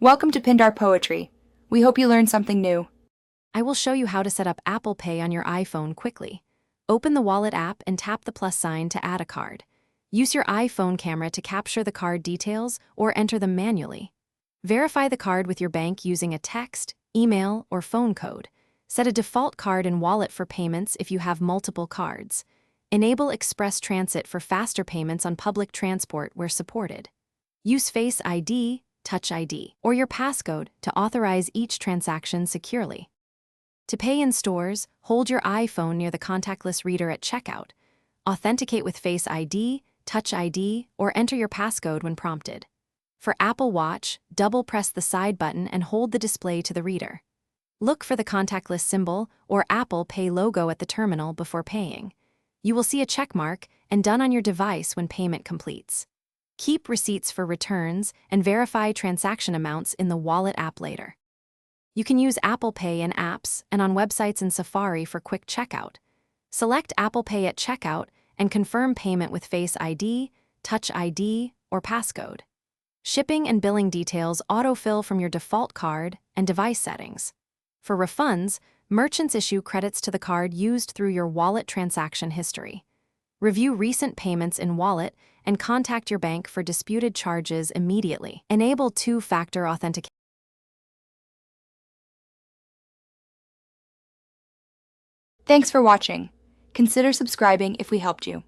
Welcome to Pindar Poetry. We hope you learned something new. I will show you how to set up Apple Pay on your iPhone quickly. Open the Wallet app and tap the plus sign to add a card. Use your iPhone camera to capture the card details or enter them manually. Verify the card with your bank using a text, email, or phone code. Set a default card in Wallet for payments if you have multiple cards. Enable Express Transit for faster payments on public transport where supported. Use Face ID, Touch ID, or your passcode to authorize each transaction securely. To pay in stores, hold your iPhone near the contactless reader at checkout. Authenticate with Face ID, Touch ID, or enter your passcode when prompted. For Apple Watch, double-press the side button and hold the display to the reader. Look for the contactless symbol or Apple Pay logo at the terminal before paying. You will see a check mark and done on your device when payment completes. Keep receipts for returns and verify transaction amounts in the Wallet app later. You can use Apple Pay in apps and on websites in Safari for quick checkout. Select Apple Pay at checkout and confirm payment with Face ID, Touch ID, or passcode. Shipping and billing details autofill from your default card and device settings. For refunds, merchants issue credits to the card used through your Wallet transaction history. Review recent payments in Wallet and contact your bank for disputed charges immediately. Enable two-factor authentication. Thanks for watching. Consider subscribing if we helped you.